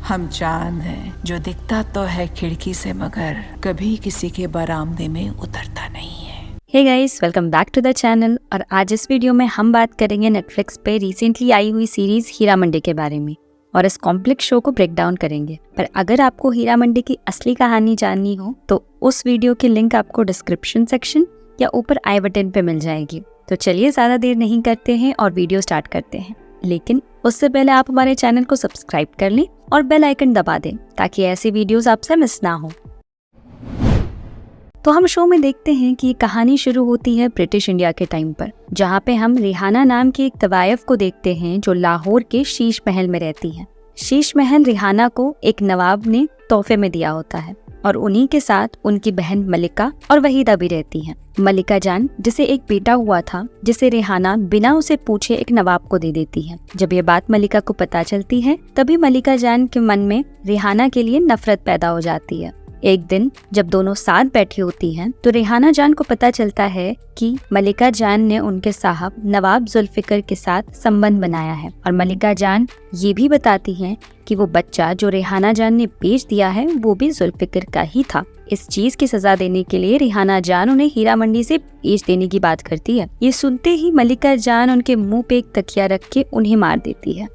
हम चांद हैं जो दिखता तो है खिड़की से मगर कभी किसी के बरामदे में उतरता नहीं है। Hey guys, welcome back to the channel. और आज इस वीडियो में हम बात करेंगे नेटफ्लिक्स पे रिसेंटली आई हुई सीरीज हीरा मंडी के बारे में और इस कॉम्प्लेक्स शो को ब्रेक डाउन करेंगे। पर अगर आपको हीरा मंडी की असली कहानी जाननी हो तो उस वीडियो की लिंक आपको डिस्क्रिप्शन सेक्शन या ऊपर आई बटन पे मिल जाएगी। तो चलिए ज़्यादा देर नहीं करते हैं और वीडियो स्टार्ट करते हैं। लेकिन उससे पहले आप हमारे चैनल को सब्सक्राइब कर लें और बेल आइकन दबा दें ताकि ऐसी वीडियोस आपसे मिस ना हो। तो हम शो में देखते हैं कि ये कहानी शुरू होती है ब्रिटिश इंडिया के टाइम पर, जहाँ पे हम रिहाना नाम की एक तवायफ को देखते हैं जो लाहौर के शीश महल में रहती है। शीश महल रिहाना को एक नवाब ने तोहफे में दिया होता है और उन्हीं के साथ उनकी बहन मलिका और वहीदा भी रहती हैं। मलिका जान जिसे एक बेटा हुआ था जिसे रिहाना बिना उसे पूछे एक नवाब को दे देती है। जब ये बात मलिका को पता चलती है तभी मलिका जान के मन में रिहाना के लिए नफरत पैदा हो जाती है। एक दिन जब दोनों साथ बैठी होती हैं तो रिहाना जान को पता चलता है कि मलिका जान ने उनके साहब नवाब जुल्फिकर के साथ संबंध बनाया है और मलिका जान ये भी बताती हैं कि वो बच्चा जो रिहाना जान ने बेच दिया है वो भी जुल्फिकर का ही था। इस चीज की सजा देने के लिए रिहाना जान उन्हें हीरा मंडी से बेच देने की बात करती है। ये सुनते ही मलिका जान उनके मुंह पे एक तकिया रख के उन्हें मार देती है।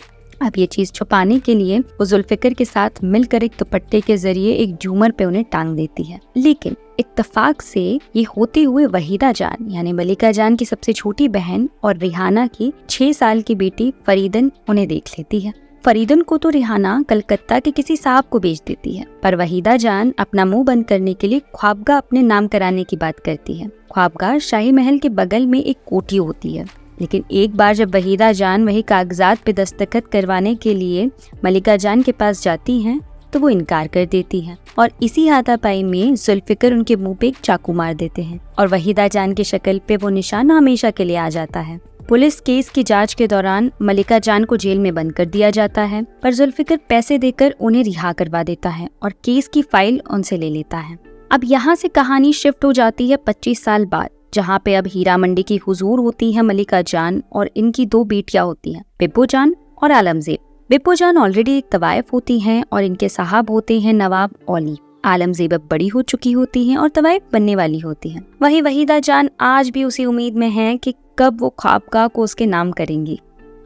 अब ये चीज छुपाने के लिए वो जुल्फिकर के साथ मिलकर एक दुपट्टे के जरिए एक झूमर पे उन्हें टांग देती है। लेकिन इत्तेफाक से ये होते हुए वहीदा जान यानी मलिका जान की सबसे छोटी बहन और रिहाना की 6 साल की बेटी फरीदन उन्हें देख लेती है। फरीदन को तो रिहाना कलकत्ता के किसी साहब को बेच देती है, पर वहीदा जान अपना मुंह बंद करने के लिए ख्वाबगाह अपने नाम कराने की बात करती है। ख्वाबगाह शाही महल के बगल में एक कोठी होती है। लेकिन एक बार जब वहीदा जान वही कागजात पे दस्तखत करवाने के लिए मलिका जान के पास जाती हैं तो वो इनकार कर देती है और इसी हाथापाई में जुल्फिकर उनके मुंह पे एक चाकू मार देते हैं और वहीदा जान की शक्ल पे वो निशान हमेशा के लिए आ जाता है। पुलिस केस की जांच के दौरान मलिका जान को जेल में बंद कर दिया जाता है, पर जुल्फिकर पैसे देकर उन्हें रिहा करवा देता है और केस की फाइल उनसे ले लेता है। अब यहाँ से कहानी शिफ्ट हो जाती है 25 साल बाद, जहाँ पे अब हीरा मंडी की हुजूर होती है मलिका जान और इनकी 2 बेटियां होती हैं, बिब्बो जान और आलमजेब। बिब्बो जान ऑलरेडी एक तवायफ होती हैं और इनके साहब होते हैं नवाब औली। आलमजेब अब बड़ी हो चुकी होती हैं और तवायफ बनने वाली होती हैं। वही वहीदा जान आज भी उसी उम्मीद में है कि कब वो ख्वाबगाह को उसके नाम करेंगी।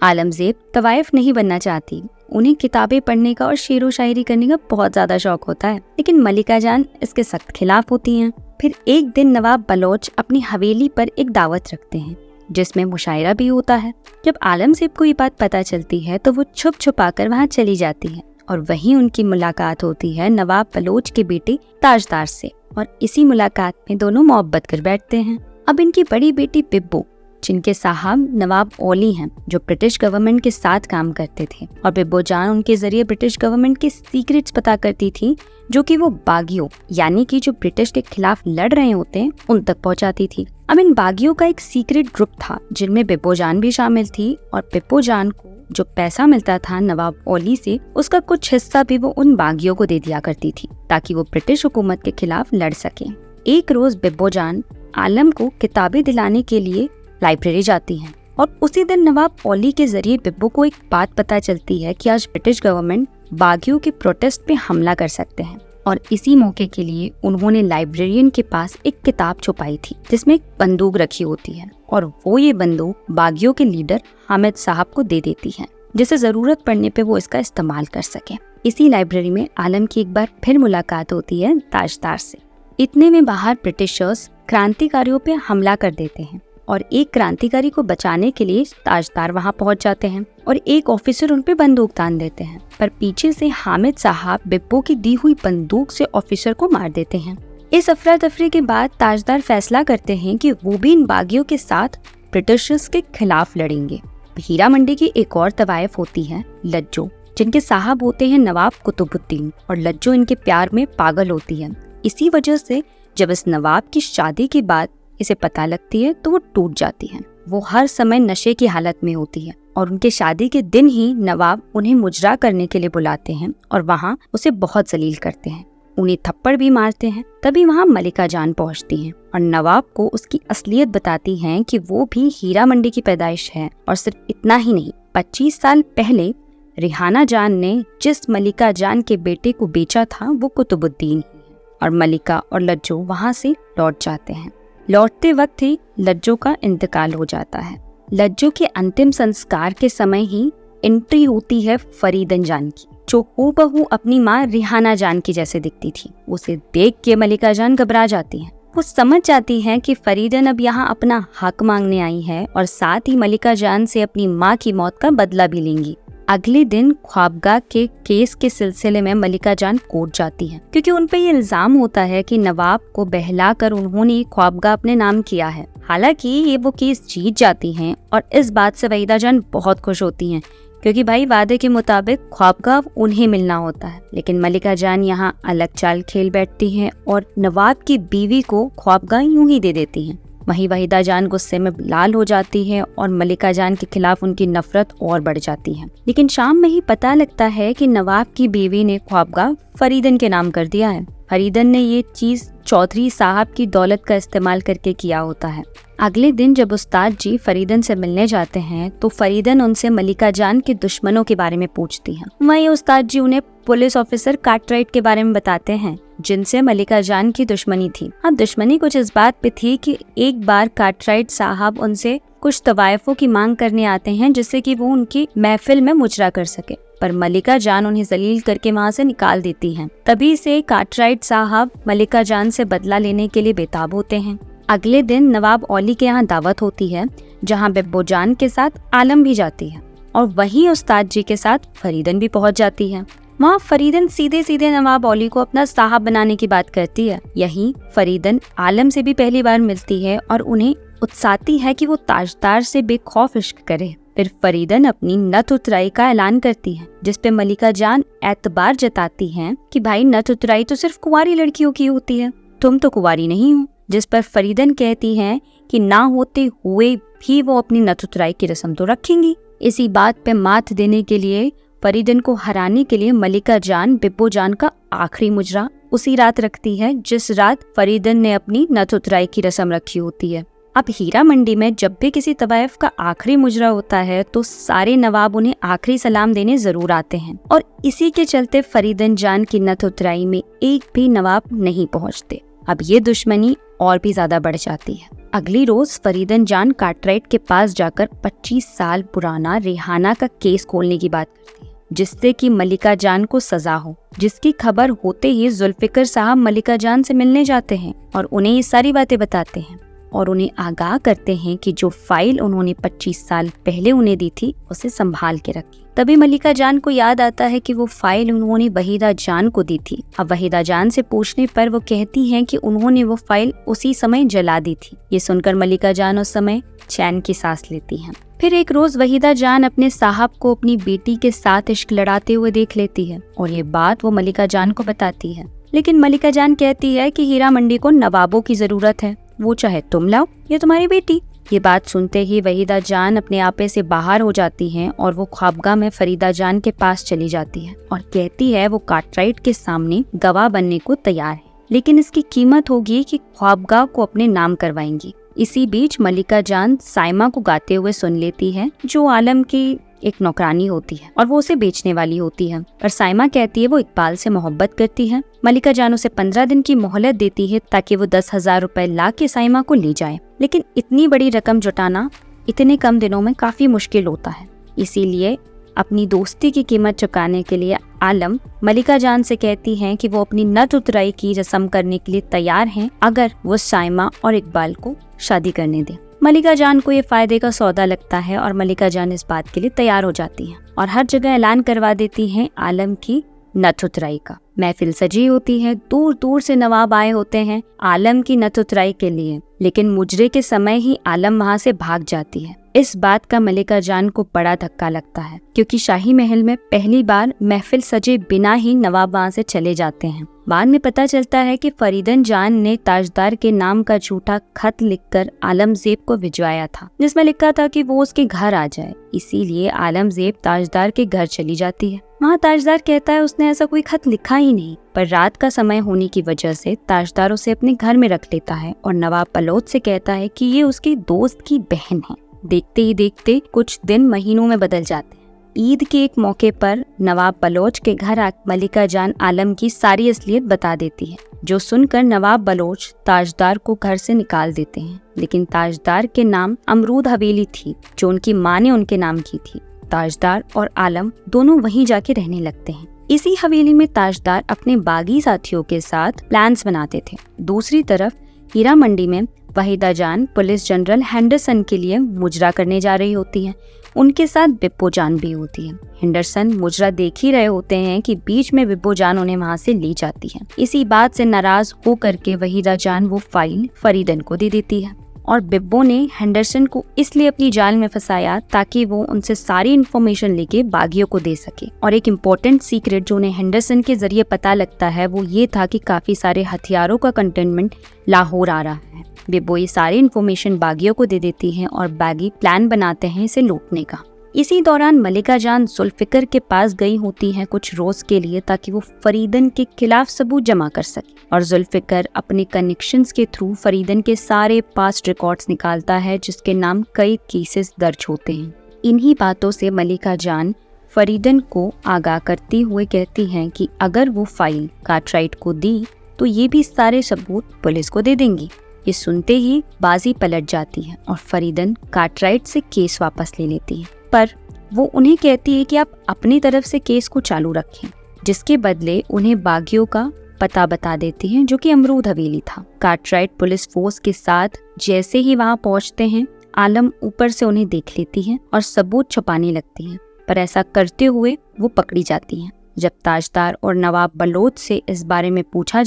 आलमजेब तवायफ नहीं बनना चाहती, उन्हें किताबें पढ़ने का और शेर व शायरी करने का बहुत ज्यादा शौक होता है, लेकिन मलिका जान इसके सख्त खिलाफ होती हैं। फिर एक दिन नवाब बलोच अपनी हवेली पर एक दावत रखते हैं जिसमें मुशायरा भी होता है। जब आलमजेब को ये बात पता चलती है तो वो छुप छुपा कर वहाँ चली जाती है और वहीं उनकी मुलाकात होती है नवाब बलोच के बेटे ताजदार से और इसी मुलाकात में दोनों मोहब्बत कर बैठते हैं। अब इनकी बड़ी बेटी बिब्बो, जिनके साहब नवाब औली हैं, जो ब्रिटिश गवर्नमेंट के साथ काम करते थे और बिब्बो जान उनके जरिए ब्रिटिश गवर्नमेंट के सीक्रेट्स पता करती थी जो कि वो बागियों यानी कि जो ब्रिटिश के खिलाफ लड़ रहे होते हैं उन तक पहुंचाती थी। अब इन बागियों का एक सीक्रेट ग्रुप था जिनमें बिब्बो जान भी शामिल थी और बिब्बो जान को जो पैसा मिलता था नवाब औली से उसका कुछ हिस्सा भी वो उन बागियों को दे दिया करती थी ताकि वो ब्रिटिश हुकूमत के खिलाफ लड़ सके। एक रोज बिब्बो जान आलम को किताबें दिलाने के लिए लाइब्रेरी जाती हैं और उसी दिन नवाब औली के जरिए बिब्बो को एक बात पता चलती है कि आज ब्रिटिश गवर्नमेंट बागियों के प्रोटेस्ट पे हमला कर सकते हैं और इसी मौके के लिए उन्होंने लाइब्रेरियन के पास एक किताब छुपाई थी जिसमें एक बंदूक रखी होती है और वो ये बंदूक बागियों के लीडर हामिद साहब को दे देती है जिसे जरूरत पड़ने पे वो इसका इस्तेमाल कर सके। इसी लाइब्रेरी में आलम की एक बार फिर मुलाकात होती है ताजदार से। इतने में बाहर ब्रिटिशर्स क्रांतिकारियों पे हमला कर देते हैं और एक क्रांतिकारी को बचाने के लिए ताजदार वहां पहुंच जाते हैं और एक ऑफिसर उन पे बंदूक तान देते हैं, पर पीछे से हामिद साहब बिब्बो की दी हुई बंदूक से ऑफिसर को मार देते हैं। इस अफरा तफरी के बाद ताजदार फैसला करते हैं कि वो भी इन बागियों के साथ ब्रिटिशर्स के खिलाफ लड़ेंगे। हीरा मंडी की एक और तवायफ होती है लज्जो, जिनके साहब होते हैं नवाब कुतुबुद्दीन और लज्जो इनके प्यार में पागल होती है। इसी वजह से जब इस नवाब की शादी के बाद इसे पता लगती है तो वो टूट जाती है। वो हर समय नशे की हालत में होती है और उनके शादी के दिन ही नवाब उन्हें मुजरा करने के लिए बुलाते हैं और वहाँ उसे बहुत जलील करते हैं, उन्हें थप्पड़ भी मारते हैं। तभी वहाँ मलिका जान पहुँचती हैं और नवाब को उसकी असलियत बताती हैं कि वो भी हीरा मंडी की पैदाइश है और सिर्फ इतना ही नहीं, 25 साल पहले रिहाना जान ने जिस मलिका जान के बेटे को बेचा था वो कुतुबुद्दीन ही है और मलिका और लज्जो वहाँ से लौट जाते हैं। लौटते वक्त ही लज्जो का इंतकाल हो जाता है। लज्जो के अंतिम संस्कार के समय ही एंट्री होती है फरीदन जान की, जो हूबहू अपनी माँ रिहाना जान की जैसे दिखती थी। उसे देख के मलिका जान घबरा जाती हैं। वो समझ जाती हैं कि फरीदन अब यहाँ अपना हक मांगने आई है और साथ ही मलिका जान से अपनी माँ की मौत का बदला भी लेंगी। अगले दिन ख्वाबगाह के केस के सिलसिले में मलिका जान कोर्ट जाती हैं, क्योंकि उन पे ये इल्जाम होता है कि नवाब को बहलाकर उन्होंने ख्वाबगाह अपने नाम किया है। हालांकि ये वो केस जीत जाती हैं और इस बात से वहीदा जान बहुत खुश होती हैं, क्योंकि भाई वादे के मुताबिक ख्वाबगाह उन्हें मिलना होता है। लेकिन मलिका जान यहाँ अलग चाल खेल बैठती हैं और नवाब की बीवी को ख्वाबगाह यूं ही दे देती हैं। वहीं वहीदा जान गुस्से में लाल हो जाती है और मलिका जान के खिलाफ उनकी नफरत और बढ़ जाती है। लेकिन शाम में ही पता लगता है कि नवाब की बीवी ने ख्वाबगाह फरीदन के नाम कर दिया है। फरीदन ने ये चीज चौधरी साहब की दौलत का इस्तेमाल करके किया होता है। अगले दिन जब उस्ताद जी फरीदन से मिलने जाते हैं तो फरीदन उनसे मलिका जान के दुश्मनों के बारे में पूछती हैं। वहीं उस्ताद जी उन्हें पुलिस ऑफिसर कार्टराइट के बारे में बताते हैं, जिनसे मलिका जान की दुश्मनी थी। अब दुश्मनी कुछ इस बात पे थी कि एक बार कार्टराइट साहब उनसे कुछ तवायफों की मांग करने आते हैं, जिससे कि वो उनकी महफिल में मुजरा कर सके, पर मलिका जान उन्हें जलील करके वहाँ से निकाल देती हैं। तभी से कार्टराइट साहब मलिका जान से बदला लेने के लिए बेताब होते हैं। अगले दिन नवाब औली के यहाँ दावत होती है, जहाँ बिब्बो जान के साथ आलम भी जाती है और वहीं उस्ताद जी के साथ फरीदन भी पहुँच जाती है। वहाँ फरीदन सीधे सीधे नवाब औली को अपना साहब बनाने की बात करती है। यहीं फरीदन आलम से भी पहली बार मिलती है और उन्हें उत्साहती है कि वो ताजदार से बेखौफ इश्क करे। फिर फरीदन अपनी नथ उतराई का ऐलान करती है, जिसपे मलिका जान एतबार जताती हैं कि भाई नथ उतराई तो सिर्फ कुंवारी लड़कियों की होती है, तुम तो कुंवारी नहीं हो। जिस पर फरीदन कहती हैं कि ना होते हुए भी वो अपनी नथ उतराई की रस्म तो रखेंगी। इसी बात पे मात देने के लिए फरीदन को हराने के लिए मलिका जान बिब्बो जान का आखिरी मुजरा उसी रात रखती है जिस रात फरीदन ने अपनी नथ उतराई की रस्म रखी होती है। अब हीरा मंडी में जब भी किसी तवायफ का आखिरी मुजरा होता है तो सारे नवाब उन्हें आखिरी सलाम देने जरूर आते हैं और इसी के चलते फरीदन जान की नथ उतराई में एक भी नवाब नहीं पहुंचते। अब ये दुश्मनी और भी ज्यादा बढ़ जाती है। अगली रोज फरीदन जान कार्टराइट के पास जाकर 25 साल पुराना रिहाना का केस खोलने की बात करती है, जिससे कि मलिका जान को सजा हो। जिसकी खबर होते ही जुल्फिकर साहब मलिका जान से मिलने जाते हैं और उन्हें ये सारी बातें बताते हैं और उन्हें आगाह करते हैं कि जो फाइल उन्होंने 25 साल पहले उन्हें दी थी उसे संभाल के रखें। तभी मलिका जान को याद आता है कि वो फाइल उन्होंने वहीदा जान को दी थी। अब वहीदा जान से पूछने पर वो कहती हैं कि उन्होंने वो फाइल उसी समय जला दी थी। ये सुनकर मलिका जान उस समय चैन की सांस लेती हैं। फिर एक रोज वहीदा जान अपने साहब को अपनी बेटी के साथ इश्क लड़ाते हुए देख लेती है और ये बात वो मलिका जान को बताती है। लेकिन मलिका जान कहती है कि हीरा मंडी को नवाबों की जरूरत है, वो चाहे तुम लाओ या तुम्हारी बेटी। ये बात सुनते ही वहीदा जान अपने आपे से बाहर हो जाती हैं और वो ख्वाबगाह में फरीदा जान के पास चली जाती है और कहती है वो कार्टराइट के सामने गवाह बनने को तैयार है, लेकिन इसकी कीमत होगी कि ख्वाबगाह को अपने नाम करवाएंगी। इसी बीच मलिका जान साइमा को गाते हुए सुन लेती है, जो आलम की एक नौकरानी होती है और वो उसे बेचने वाली होती है। पर साइमा कहती है वो इकबाल से मोहब्बत करती है। मलिका जान उसे 15 दिन की मोहलत देती है ताकि वो 10,000 रुपए ला के साइमा को ले जाए, लेकिन इतनी बड़ी रकम जुटाना इतने कम दिनों में काफी मुश्किल होता है। इसीलिए अपनी दोस्ती की कीमत चुकाने के लिए आलम मलिका जान से कहती हैं कि वो अपनी नथ उतराई की रस्म करने के लिए तैयार हैं अगर वो साइमा और इकबाल को शादी करने दे। मलिका जान को ये फायदे का सौदा लगता है और मलिका जान इस बात के लिए तैयार हो जाती हैं और हर जगह ऐलान करवा देती हैं आलम की नथ उतराई का। महफिल सजी होती है, दूर दूर से नवाब आए होते हैं आलम की नथ उतराई के लिए, लेकिन मुजरे के समय ही आलम वहाँ से भाग जाती है। इस बात का मलिका जान को बड़ा धक्का लगता है, क्योंकि शाही महल में पहली बार महफिल सजे बिना ही नवाब वहाँ से चले जाते हैं। बाद में पता चलता है कि फरीदन जान ने ताजदार के नाम का झूठा खत लिखकर आलमजेब को भिजवाया था, जिसमें लिखा था कि वो उसके घर आ जाए। इसीलिए आलमजेब ताजदार के घर चली जाती है। वहाँ ताजदार कहता है उसने ऐसा कोई खत लिखा ही नहीं, पर रात का समय होने की वजह से ताजदार उसे अपने घर में रख लेता है और नवाब पलोद से कहता है कि ये उसके दोस्त की बहन है। देखते ही देखते कुछ दिन महीनों में बदल जाते हैं, ईद के एक मौके पर नवाब बलोच के घर मलिका जान आलम की सारी असलियत बता देती है, जो सुनकर नवाब बलोच ताजदार को घर से निकाल देते हैं। लेकिन ताजदार के नाम अमरूद हवेली थी, जो उनकी माँ ने उनके नाम की थी। ताजदार और आलम दोनों वहीं जाके रहने लगते हैं। इसी हवेली में ताजदार अपने बागी साथियों के साथ प्लान्स बनाते थे। दूसरी तरफ हीरा मंडी में वहीदा जान पुलिस जनरल हेंडरसन के लिए मुजरा करने जा रही होती हैं। उनके साथ बिप्पो जान भी होती है। हेंडरसन मुजरा देख ही रहे होते हैं कि बीच में बिप्पो जान उन्हें वहां से ली जाती है। इसी बात से नाराज होकर के वहीदा जान वो फाइल फरीदन को दे देती है और बिप्पो ने हेंडरसन को इसलिए अपनी जाल में फंसाया ताकि वो उनसे सारी इन्फॉर्मेशन लेके बागियों को दे सके। और एक इम्पोर्टेंट सीक्रेट जो उन्हें हेंडरसन के जरिए पता लगता है वो ये था कि काफी सारे हथियारों का कंटेनमेंट लाहौर आ रहा है। बिप्पो ये सारी इन्फॉर्मेशन बागियों को दे देती हैं और बागी प्लान बनाते हैं इसे लूटने का। इसी दौरान मलिका जान जुल्फिकर के पास गई होती हैं कुछ रोज के लिए ताकि वो फरीदन के खिलाफ सबूत जमा कर सके। और जुल्फिकर अपने कनेक्शंस के थ्रू फरीदन के सारे पास्ट रिकॉर्ड्स निकालता है जिसके नाम कई केसेस दर्ज होते हैं। इन्हीं बातों से मलिका जान फरीदन को आगाह करती हुए कहती हैं कि अगर वो फाइल कार्टराइट को दी तो ये भी सारे सबूत पुलिस को दे देंगी। ये सुनते ही बाजी पलट जाती है और फरीदन कार्टराइट से केस वापस ले लेती है, पर वो उन्हें कहती है कि आप अपनी तरफ से केस को चालू रखें, जिसके बदले उन्हें बागियों का पता बता देती हैं जो कि अमरूद हवेली था। कार्टराइट पुलिस फोर्स के साथ जैसे ही वहां पहुंचते हैं, आलम ऊपर से उन्हें देख लेती है और सबूत छुपाने लगती है, पर ऐसा करते हुए वो पकड़ी जाती हैं। जब ताजदार और नवाब बलोच से इस बारे में पूछा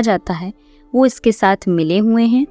जाता है वो इसके साथ मिले हुए हैं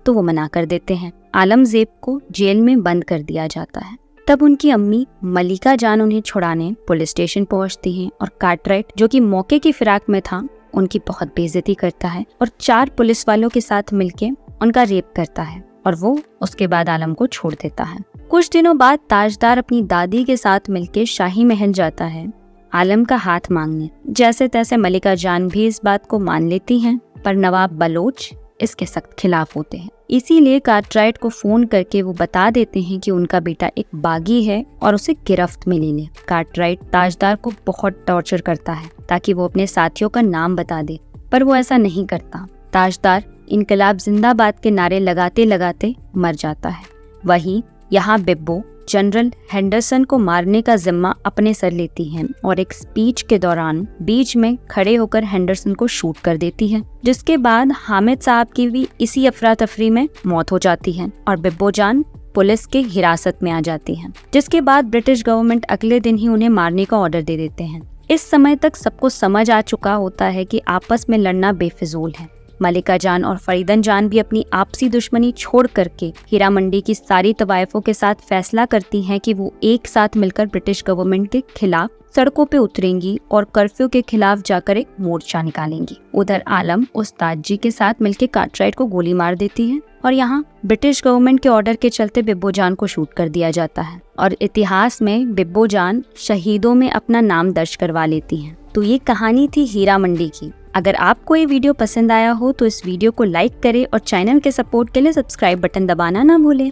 तो वो मना कर देते हैं। आलमजेब को जेल में बंद कर दिया जाता है। तब उनकी अम्मी मलिका जान उन्हें छुड़ाने पुलिस स्टेशन पहुंचती हैं और कार्टराइट, जो कि मौके की फिराक में था, उनकी बहुत बेइज्जती करता है और 4 पुलिस वालों के साथ मिलके उनका रेप करता है और वो उसके बाद आलम को छोड़ देता है। कुछ दिनों बाद ताजदार अपनी दादी के साथ मिलके शाही महल जाता है आलम का हाथ मांगने। जैसे तैसे मलिका जान भी इस बात को मान लेती हैं, पर नवाब बलोच इसके सख्त खिलाफ होते हैं। इसीलिए कार्टराइट को फोन करके वो बता देते हैं कि उनका बेटा एक बागी है और उसे गिरफ्त में ले ले। कार्टराइट ताजदार को बहुत टॉर्चर करता है ताकि वो अपने साथियों का नाम बता दे, पर वो ऐसा नहीं करता। ताजदार इनकलाब जिंदाबाद के नारे लगाते लगाते मर जाता है। वहीं यहाँ बिप्पो जनरल हेंडरसन को मारने का जिम्मा अपने सर लेती हैं और एक स्पीच के दौरान बीच में खड़े होकर हेंडरसन को शूट कर देती है, जिसके बाद हामिद साहब की भी इसी अफरा तफरी में मौत हो जाती है और बिप्पो जान पुलिस के हिरासत में आ जाती हैं, जिसके बाद ब्रिटिश गवर्नमेंट अगले दिन ही उन्हें मारने का ऑर्डर दे देते हैं। इस समय तक सबको समझ आ चुका होता है कि आपस में लड़ना बेफिजूल है। मलिका जान और फरीदन जान भी अपनी आपसी दुश्मनी छोड़ करके हीरा मंडी की सारी तवाइफों के साथ फैसला करती हैं कि वो एक साथ मिलकर ब्रिटिश गवर्नमेंट के खिलाफ सड़कों पे उतरेंगी और कर्फ्यू के खिलाफ जाकर एक मोर्चा निकालेंगी। उधर आलम उस्ताद जी के साथ मिलकर कार्टराइट को गोली मार देती है और यहाँ ब्रिटिश गवर्नमेंट के ऑर्डर के चलते बिप्पो जान को शूट कर दिया जाता है और इतिहास में बिप्पो जान शहीदों में अपना नाम दर्ज करवा लेती हैं। तो ये कहानी थी हीरा मंडी की। अगर आपको ये वीडियो पसंद आया हो तो इस वीडियो को लाइक करें और चैनल के सपोर्ट के लिए सब्सक्राइब बटन दबाना ना भूलें।